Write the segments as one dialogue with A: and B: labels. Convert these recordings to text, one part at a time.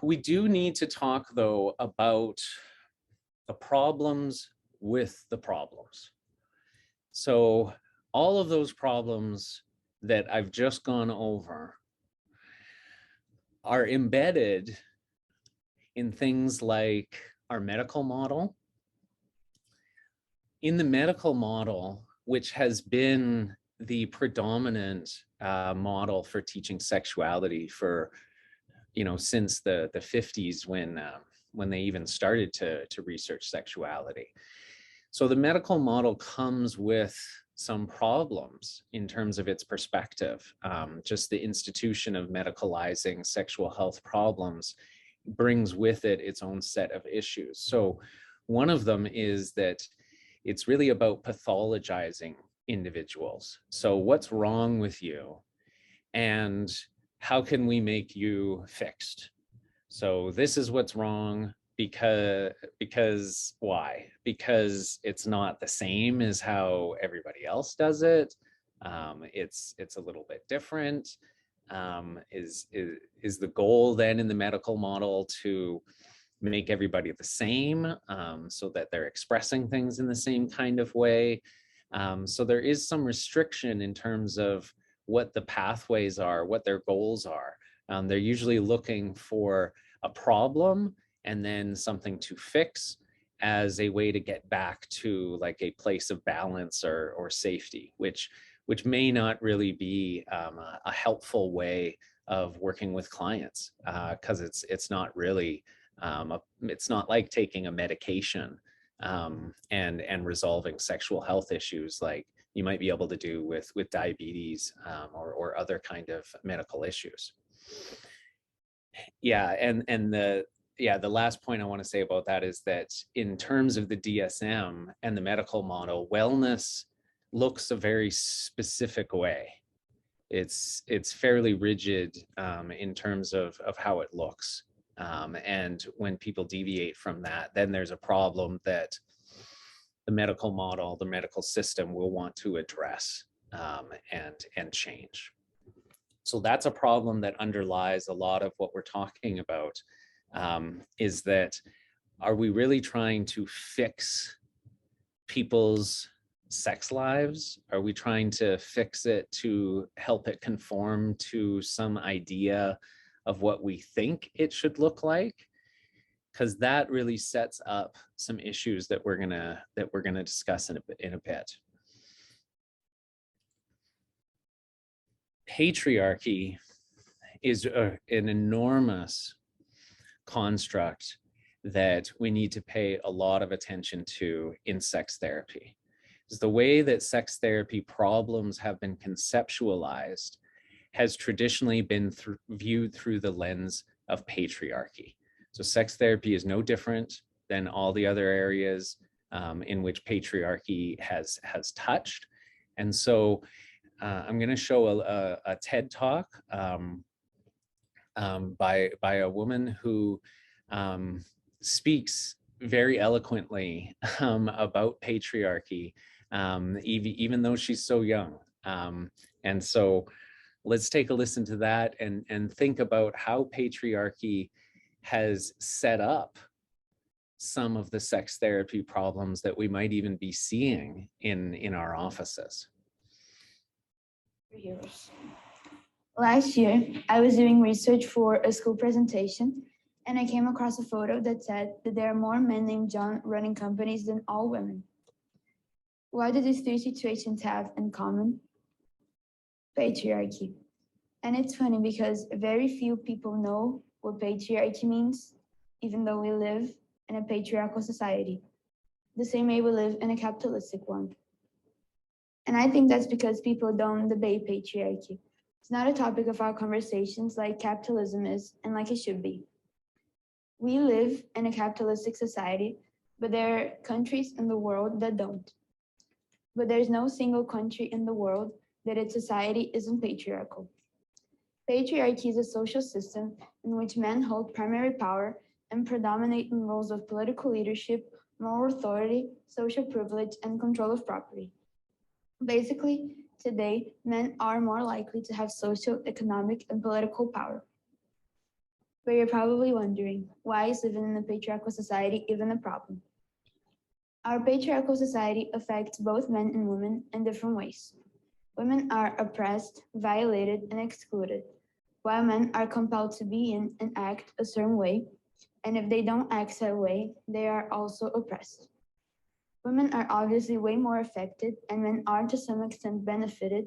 A: we do need to talk, though, about the problems with the problems. So all of those problems that I've just gone over are embedded in things like our medical model. In the medical model, which has been the predominant model for teaching sexuality for, since the 50s when they even started to research sexuality. So the medical model comes with some problems in terms of its perspective. Just the institution of medicalizing sexual health problems brings with it its own set of issues. So one of them is that it's really about pathologizing individuals. So what's wrong with you and how can we make you fixed? So this is what's wrong because why? Because it's not the same as how everybody else does it. It's a little bit different. Is the goal then in the medical model to make everybody the same so that they're expressing things in the same kind of way? So there is some restriction in terms of what the pathways are, what their goals are. They're usually looking for a problem and then something to fix as a way to get back to like a place of balance or safety, which may not really be a helpful way of working with clients, because it's not really, it's not like taking a medication and resolving sexual health issues like you might be able to do with diabetes or other kind of medical issues. Yeah, and the last point I want to say about that is that in terms of the DSM and the medical model, wellness looks a very specific way. It's fairly rigid in terms of how it looks. And when people deviate from that, then there's a problem that the medical model, the medical system will want to address and change. So that's a problem that underlies a lot of what we're talking about, is that are we really trying to fix people's sex lives? Are we trying to fix it to help it conform to some idea of what we think it should look like? Because that really sets up some issues that we're gonna discuss in a bit. Patriarchy is an enormous construct that we need to pay a lot of attention to in sex therapy. It's the way that sex therapy problems have been conceptualized has traditionally been viewed through the lens of patriarchy. So sex therapy is no different than all the other areas in which patriarchy has touched. And so I'm going to show a TED talk by a woman who speaks very eloquently about patriarchy, even though she's so young. And so let's take a listen to that and think about how patriarchy has set up some of the sex therapy problems that we might even be seeing in our offices.
B: Last year, I was doing research for a school presentation, and I came across a photo that said that there are more men named John running companies than all women. What do these three situations have in common? Patriarchy. And it's funny because very few people know what patriarchy means, even though we live in a patriarchal society, the same way we live in a capitalistic one. And I think that's because people don't debate patriarchy. It's not a topic of our conversations like capitalism is and like it should be. We live in a capitalistic society, but there are countries in the world that don't. But there's no single country in the world that its society isn't patriarchal. Patriarchy is a social system in which men hold primary power and predominate in roles of political leadership, moral authority, social privilege, and control of property. Basically, today, men are more likely to have social, economic, and political power. But you're probably wondering, why is living in a patriarchal society even a problem? Our patriarchal society affects both men and women in different ways. Women are oppressed, violated, and excluded, while men are compelled to be in and act a certain way, and if they don't act that way, they are also oppressed. Women are obviously way more affected, and men are to some extent benefited,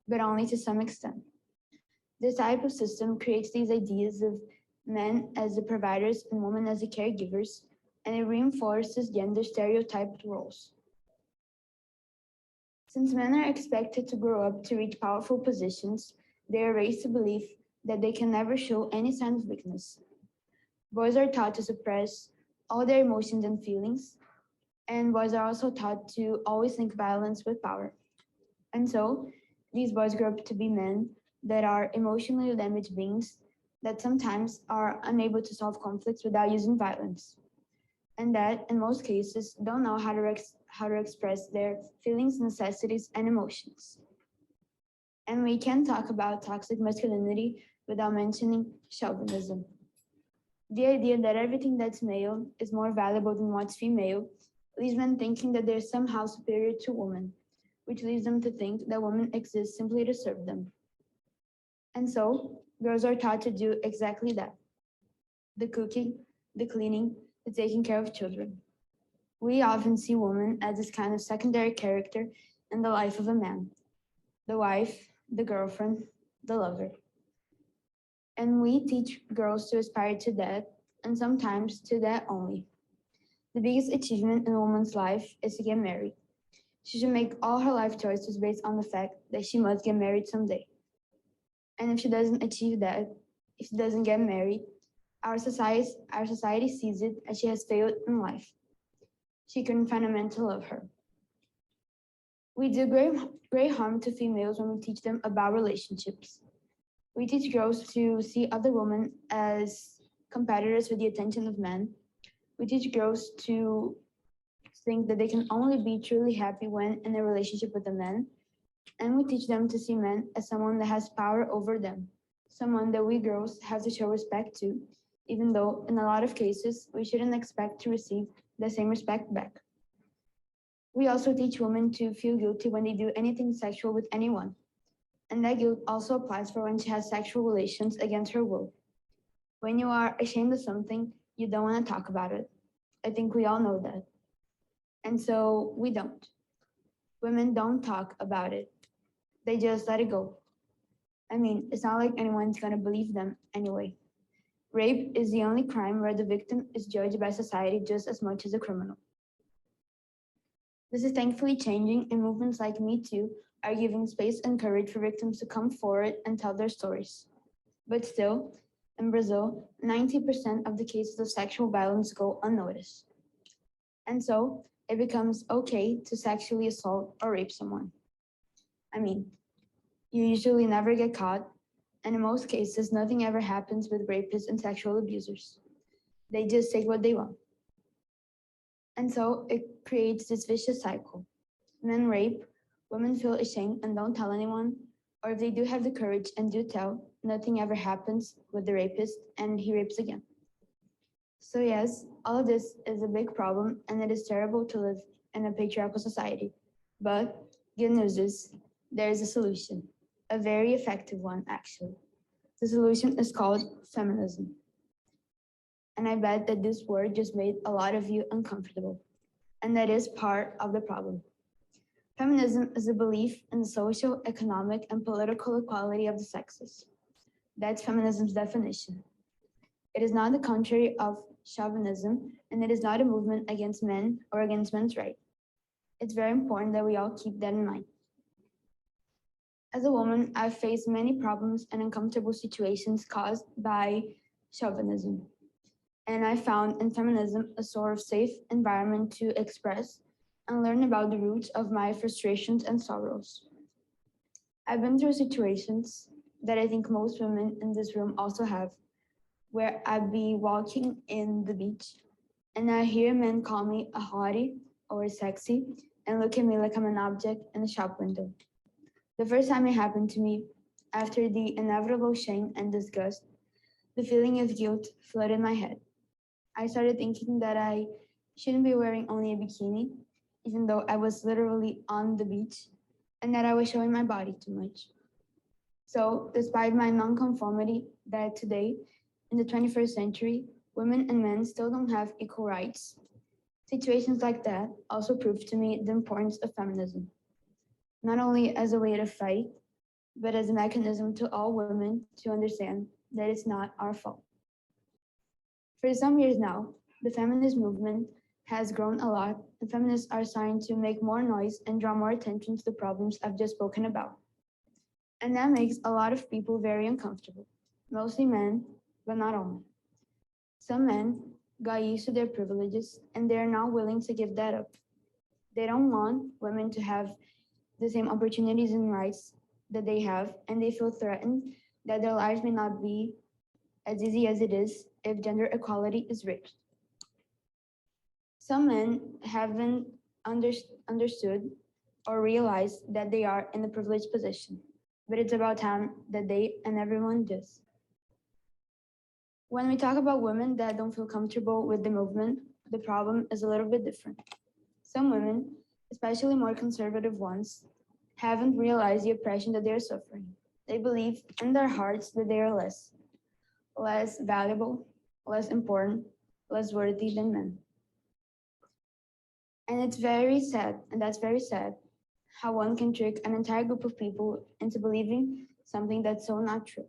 B: but only to some extent. This type of system creates these ideas of men as the providers and women as the caregivers, and it reinforces gender stereotyped roles. Since men are expected to grow up to reach powerful positions, they are raised to believe that they can never show any sign of weakness. Boys are taught to suppress all their emotions and feelings, and boys are also taught to always link violence with power. And so, these boys grow up to be men that are emotionally damaged beings that sometimes are unable to solve conflicts without using violence, and that, in most cases, don't know how to express their feelings, necessities, and emotions. And we can't talk about toxic masculinity without mentioning chauvinism. The idea that everything that's male is more valuable than what's female leaves men thinking that they're somehow superior to women, which leads them to think that women exist simply to serve them. And so, girls are taught to do exactly that: the cooking, the cleaning, the taking care of children. We often see women as this kind of secondary character in the life of a man: the wife, the girlfriend, the lover. And we teach girls to aspire to that, and sometimes to that only. The biggest achievement in a woman's life is to get married. She should make all her life choices based on the fact that she must get married someday. And if she doesn't achieve that, if she doesn't get married, our society sees it as she has failed in life. She couldn't find a man to love her. We do great harm to females when we teach them about relationships. We teach girls to see other women as competitors for the attention of men. We teach girls to think that they can only be truly happy when in a relationship with a man. And we teach them to see men as someone that has power over them, someone that we girls have to show respect to, even though in a lot of cases we shouldn't expect to receive the same respect back. We also teach women to feel guilty when they do anything sexual with anyone. And that guilt also applies for when she has sexual relations against her will. When you are ashamed of something, you don't want to talk about it. I think we all know that. And so we don't. Women don't talk about it. They just let it go. I mean, it's not like anyone's gonna believe them anyway. Rape is the only crime where the victim is judged by society just as much as a criminal. This is thankfully changing, and movements like Me Too are giving space and courage for victims to come forward and tell their stories. But still, in Brazil, 90% of the cases of sexual violence go unnoticed. And so, it becomes okay to sexually assault or rape someone. I mean, you usually never get caught, and in most cases, nothing ever happens with rapists and sexual abusers. They just take what they want. And so it creates this vicious cycle. Men rape, women feel ashamed and don't tell anyone, or if they do have the courage and do tell, nothing ever happens with the rapist and he rapes again. So yes, all of this is a big problem, and it is terrible to live in a patriarchal society. But good news is there is a solution, a very effective one actually. The solution is called feminism. And I bet that this word just made a lot of you uncomfortable. And that is part of the problem. Feminism is a belief in the social, economic, and political equality of the sexes. That's feminism's definition. It is not the contrary of chauvinism, and it is not a movement against men or against men's rights. It's very important that we all keep that in mind. As a woman, I've faced many problems and uncomfortable situations caused by chauvinism. And I found in feminism a sort of safe environment to express and learn about the roots of my frustrations and sorrows. I've been through situations that I think most women in this room also have, where I'd be walking in the beach and I hear men call me a hottie or sexy and look at me like I'm an object in a shop window. The first time it happened to me, after the inevitable shame and disgust, The feeling of guilt flooded my head. I started thinking that I shouldn't be wearing only a bikini, even though I was literally on the beach, and that I was showing my body too much. So, despite my nonconformity that today, in the 21st century, women and men still don't have equal rights, situations like that also prove to me the importance of feminism, not only as a way to fight, but as a mechanism to all women to understand that it's not our fault. For some years now, the feminist movement has grown a lot, and feminists are starting to make more noise and draw more attention to the problems I've just spoken about. And that makes a lot of people very uncomfortable, mostly men, but not only. Some men got used to their privileges and they're not willing to give that up. They don't want women to have the same opportunities and rights that they have, and they feel threatened that their lives may not be as easy as it is if gender equality is reached. Some men haven't understood or realized that they are in a privileged position, but it's about time that they and everyone does. When we talk about women that don't feel comfortable with the movement, the problem is a little bit different. Some women, especially more conservative ones, haven't realized the oppression that they're suffering. They believe in their hearts that they are less valuable, less important, less worthy than men. And it's very sad, and that's very sad, how one can trick an entire group of people into believing something that's so not true.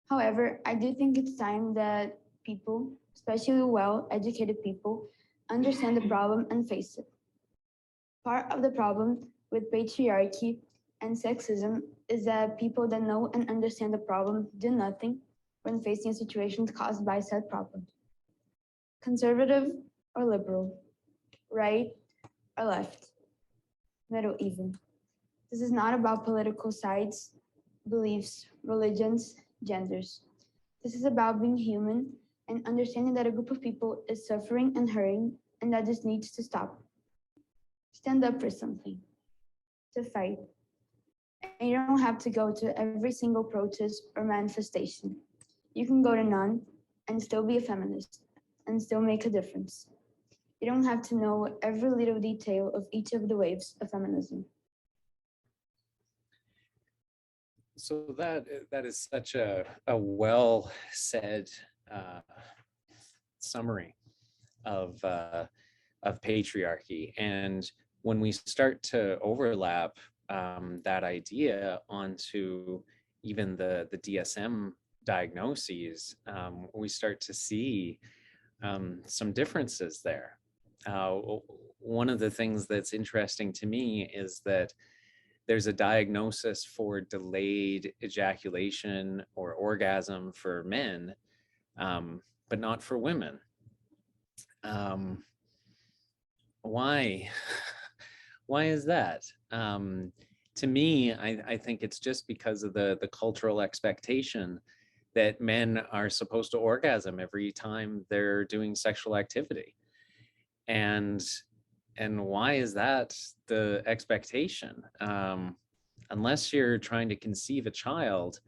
B: However, I do think it's time that people, especially well-educated people, understand the problem and face it. Part of the problem with patriarchy and sexism is that people that know and understand the problem do nothing when facing situations caused by said problem. Conservative or liberal, right or left, middle even. This is not about political sides, beliefs, religions, genders. This is about being human and understanding that a group of people is suffering and hurting and that this needs to stop. Stand up for something, to fight. And you don't have to go to every single protest or manifestation. You can go to none and still be a feminist and still make a difference. You don't have to know every little detail of each of the waves of feminism.
A: So that is such a well said summary of patriarchy. And when we start to overlap that idea onto even the DSM diagnoses, we start to see some differences there. One of the things that's interesting to me is that there's a diagnosis for delayed ejaculation or orgasm for men, but not for women. Why? Why is that? To me, I think it's just because of the cultural expectation that men are supposed to orgasm every time they're doing sexual activity. And why is that the expectation? Unless you're trying to conceive a child,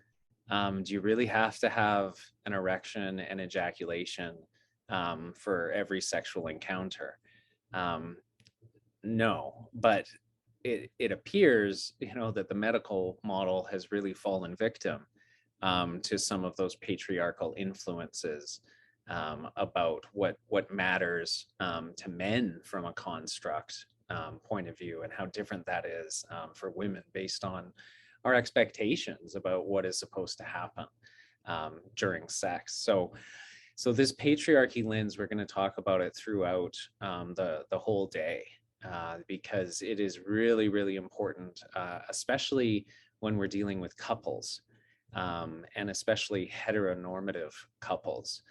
A: do you really have to have an erection and ejaculation for every sexual encounter? No, but it appears, that the medical model has really fallen victim to some of those patriarchal influences about what matters to men from a construct point of view, and how different that is for women based on our expectations about what is supposed to happen during sex. So this patriarchy lens, we're going to talk about it throughout the whole day, because it is really, really important, especially when we're dealing with couples, and especially heteronormative couples.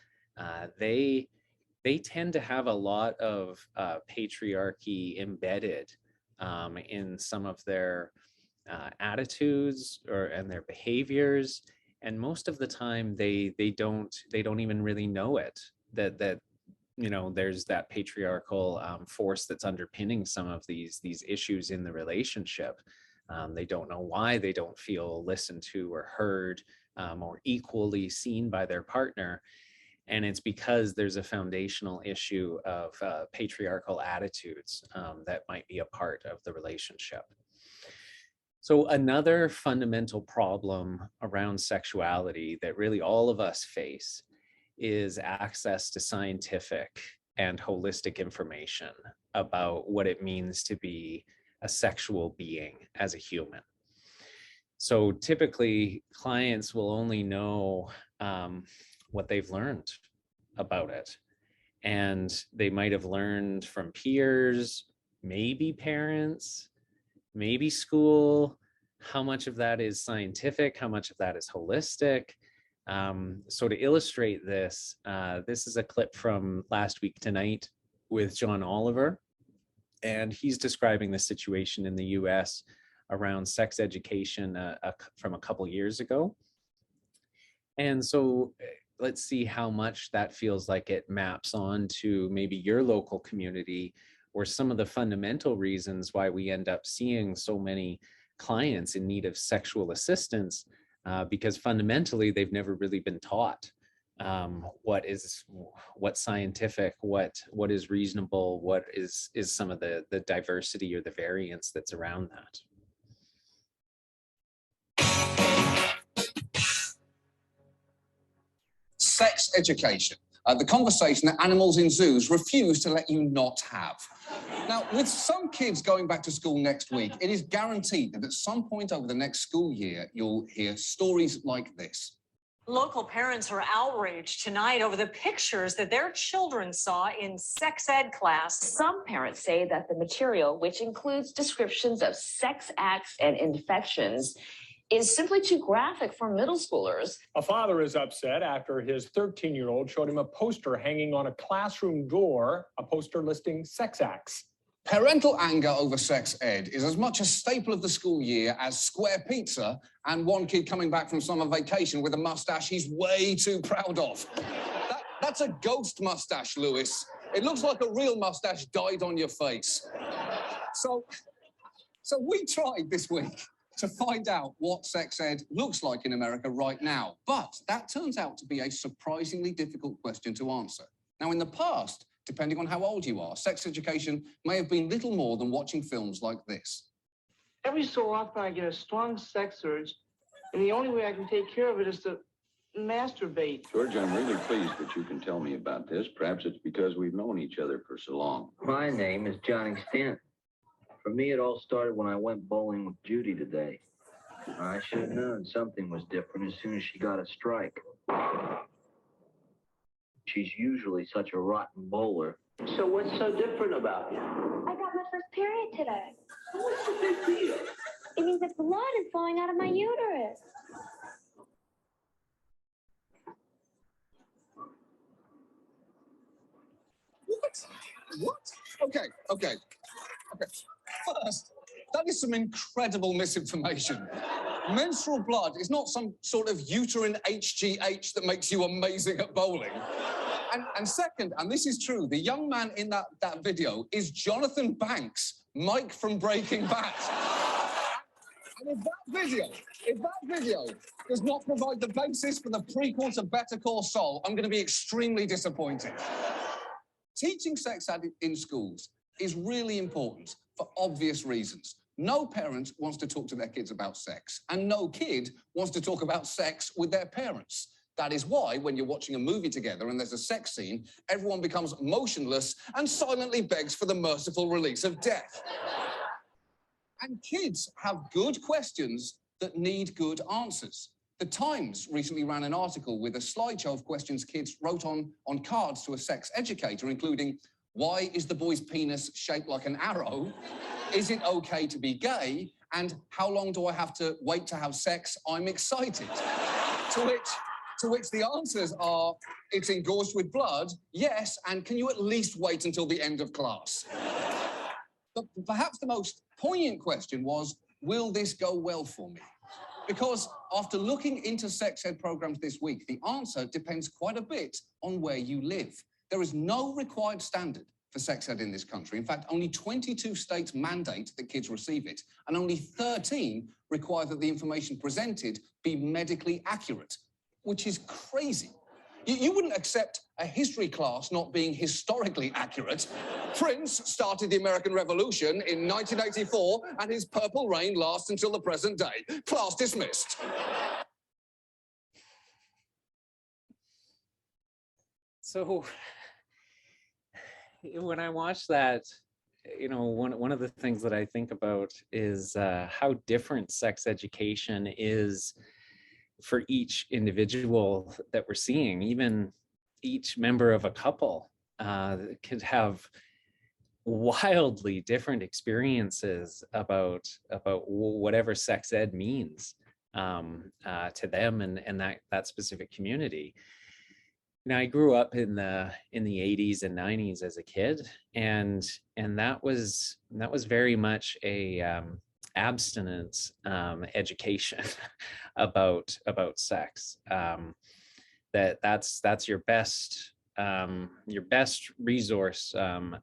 A: They tend to have a lot of patriarchy embedded in some of their attitudes and their behaviors, and most of the time they don't even really know it, that there's that patriarchal force that's underpinning some of these issues in the relationship. They don't know why they don't feel listened to or heard or equally seen by their partner. And it's because there's a foundational issue of patriarchal attitudes that might be a part of the relationship. So another fundamental problem around sexuality that really all of us face is access to scientific and holistic information about what it means to be a sexual being as a human. So typically, clients will only know what they've learned about it. And they might have learned from peers, maybe parents, maybe school. How much of that is scientific? How much of that is holistic? So to illustrate this, this is a clip from Last Week Tonight with John Oliver, and he's describing the situation in the US around sex education from a couple years ago. And so let's see how much that feels like it maps on to maybe your local community, or some of the fundamental reasons why we end up seeing so many clients in need of sexual assistance, because fundamentally they've never really been taught what's scientific, what is reasonable, what is some of the diversity or the variance that's around that.
C: Sex education, the conversation that animals in zoos refuse to let you not have. Now, with some kids going back to school next week, it is guaranteed that at some point over the next school year, you'll hear stories like this.
D: Local parents are outraged tonight over the pictures that their children saw in sex ed class.
E: Some parents say that the material, which includes descriptions of sex acts and infections, is simply too graphic for middle schoolers.
F: A father is upset after his 13-year-old showed him a poster hanging on a classroom door, a poster listing sex acts.
C: Parental anger over sex ed is as much a staple of the school year as square pizza and one kid coming back from summer vacation with a mustache he's way too proud of. That's a ghost mustache, Lewis. It looks like a real mustache dyed on your face. So we tried this week to find out what sex ed looks like in America right now. But that turns out to be a surprisingly difficult question to answer. Now, in the past, depending on how old you are, sex education may have been little more than watching films like this.
G: Every so often, I get a strong sex urge, and the only way I can take care of it is to masturbate.
H: George, I'm really pleased that you can tell me about this. Perhaps it's because we've known each other for so long.
I: My name is Johnny Stanton. For me, it all started when I went bowling with Judy today. I should have known something was different as soon as she got a strike. She's usually such a rotten bowler.
G: So what's so different about you?
J: I got my first period today.
G: What's the big deal?
J: It means that blood is flowing out of my uterus.
C: What? Okay. First, that is some incredible misinformation. Menstrual blood is not some sort of uterine HGH that makes you amazing at bowling. And second, and this is true, the young man in that video is Jonathan Banks, Mike from Breaking Bad. And if that video does not provide the basis for the prequel to Better Call Saul, I'm going to be extremely disappointed. Teaching sex ed in schools is really important for obvious reasons. No parent wants to talk to their kids about sex, and no kid wants to talk about sex with their parents. That is why, when you're watching a movie together and there's a sex scene, everyone becomes motionless and silently begs for the merciful release of death. And kids have good questions that need good answers. The Times recently ran an article with a slideshow of questions kids wrote on cards to a sex educator, including, why is the boy's penis shaped like an arrow? Is it okay to be gay? And how long do I have to wait to have sex? I'm excited. To which the answers are, it's engorged with blood, yes, and can you at least wait until the end of class? But perhaps the most poignant question was, will this go well for me? Because after looking into sex ed programs this week, the answer depends quite a bit on where you live. There is no required standard for sex ed in this country. In fact, only 22 states mandate that kids receive it, and only 13 require that the information presented be medically accurate, which is crazy. You wouldn't accept a history class not being historically accurate. Prince started the American Revolution in 1984, and his purple reign lasts until the present day. Class dismissed.
A: So when I watch that, one of the things that I think about is how different sex education is for each individual that we're seeing. Even each member of a couple could have wildly different experiences about whatever sex ed means to them and that specific community. Now, I grew up in the 80s and 90s as a kid, and that was very much a abstinence education about sex. That's your best resource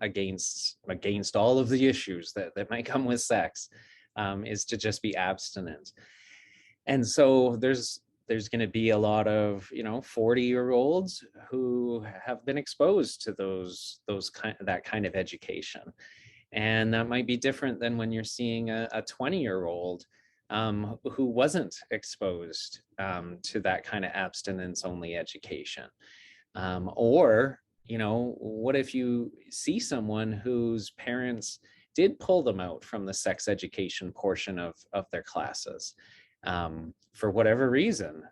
A: against all of the issues that might come with sex, is to just be abstinent. And so there's going to be a lot of 40-year-olds who have been exposed to that kind of education, and that might be different than when you're seeing a 20-year-old who wasn't exposed to that kind of abstinence only education. Or what if you see someone whose parents did pull them out from the sex education portion of their classes? For whatever reason,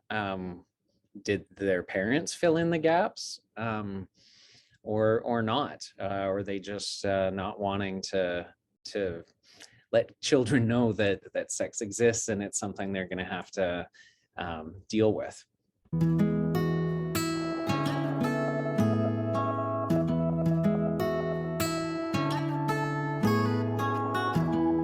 A: did their parents fill in the gaps, or not? Or are they just not wanting to let children know that sex exists and it's something they're going to have to deal with?